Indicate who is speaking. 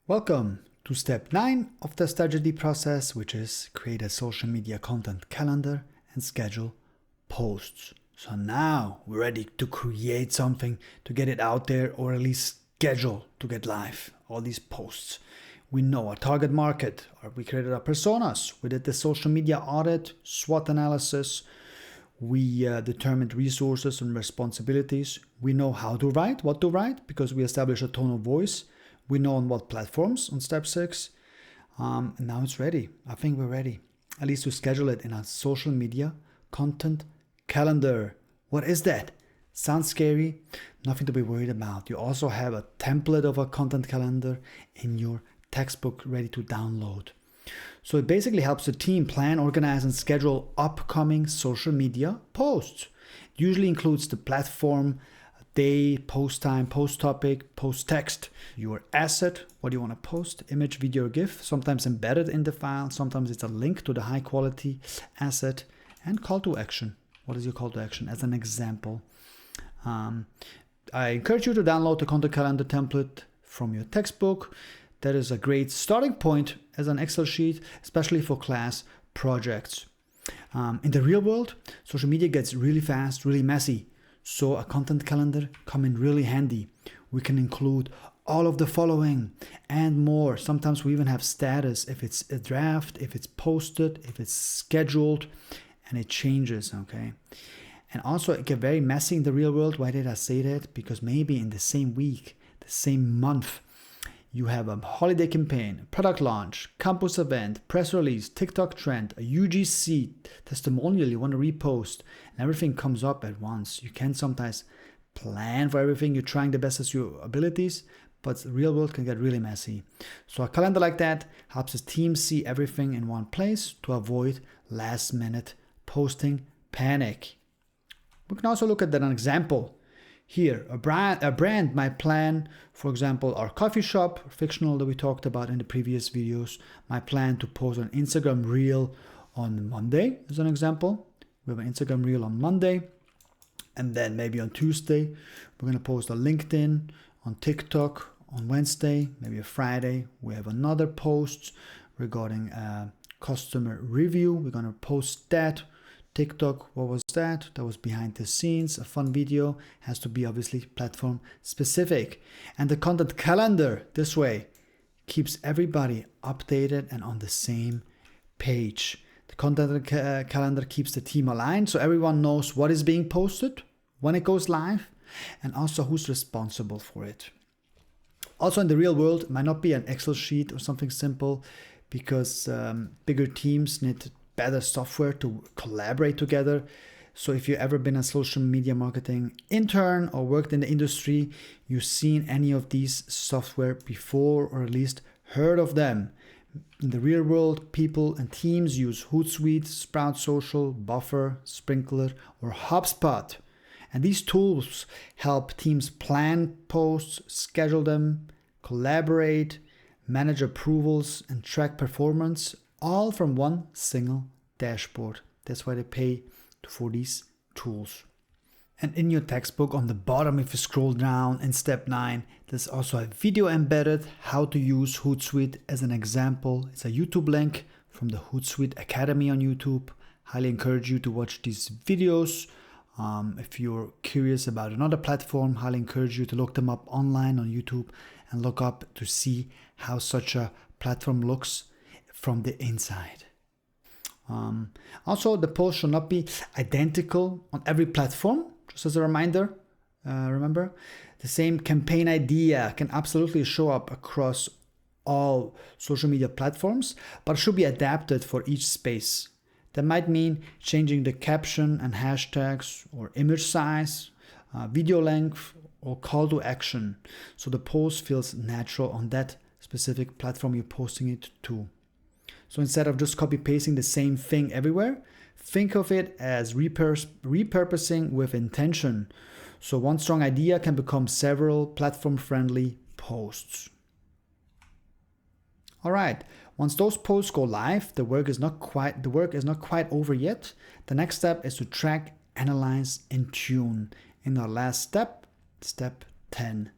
Speaker 1: Welcome to step 9 of the strategy process, which is create a social media content calendar and schedule posts. So now we're ready to create something, to get it out there, or at least schedule to get live all these posts. We know our target market, or we created our personas, we did the social media audit, SWOT analysis, we determined resources and responsibilities. We know how to write, what to write, because we established a tone of voice. We know on what platforms on step 6. And now it's ready. I think we're ready, at least to schedule it in a social media content calendar. What is that? Sounds scary? Nothing to be worried about. You also have a template of a content calendar in your textbook ready to download. So it basically helps the team plan, organize, and schedule upcoming social media posts. It usually includes the platform, day, post time, post topic, post text, your asset, what do you want to post, image, video, GIF, sometimes embedded in the file, sometimes it's a link to the high quality asset, and call to action. What is your call to action? As an example, I encourage you to download the content calendar template from your textbook. That is a great starting point as an Excel sheet, especially for class projects. In the real world, social media gets really fast, really messy. So a content calendar come in really handy. We can include all of the following and more. Sometimes we even have status if it's a draft, if it's posted, if it's scheduled, and it changes, okay? And also it get very messy in the real world. Why did I say that? Because maybe in the same week, the same month, you have a holiday campaign, product launch, campus event, press release, TikTok trend, a UGC testimonial you want to repost, and everything comes up at once. You can sometimes plan for everything. You're trying the best of your abilities, but the real world can get really messy. So a calendar like that helps the team see everything in one place to avoid last minute posting panic. We can also look at an example. Here, a brand might plan, for example, our coffee shop, fictional that we talked about in the previous videos, might plan to post an Instagram reel on Monday, as an example. We have an Instagram reel on Monday, and then maybe on Tuesday, we're going to post a LinkedIn, on TikTok, on Wednesday, maybe a Friday. We have another post regarding customer review. We're going to post that. TikTok, what was that? That was behind the scenes, a fun video, has to be obviously platform specific. And the content calendar, this way, keeps everybody updated and on the same page. The content calendar keeps the team aligned, so everyone knows what is being posted, when it goes live, and also who's responsible for it. Also in the real world, it might not be an Excel sheet or something simple, because bigger teams need better software to collaborate together. So if you've ever been a social media marketing intern or worked in the industry, you've seen any of these software before, or at least heard of them. In the real world, people and teams use Hootsuite, Sprout Social, Buffer, Sprinkler, or HubSpot. And these tools help teams plan posts, schedule them, collaborate, manage approvals, and track performance, all from one single dashboard. That's why they pay for these tools. And in your textbook on the bottom, if you scroll down in step 9, there's also a video embedded, how to use Hootsuite as an example. It's a YouTube link from the Hootsuite Academy on YouTube. Highly encourage you to watch these videos. If you're curious about another platform, highly encourage you to look them up online on YouTube and look up to see how such a platform looks from the inside. Also, the post should not be identical on every platform. Just as a reminder, remember, the same campaign idea can absolutely show up across all social media platforms, but it should be adapted for each space. That might mean changing the caption and hashtags, or image size, video length, or call to action, so the post feels natural on that specific platform you're posting it to. So instead of just copy-pasting the same thing everywhere, think of it as repurposing with intention. So one strong idea can become several platform-friendly posts. All right, once those posts go live, the work is not quite over yet. The next step is to track, analyze, and tune. In our last step, step 10.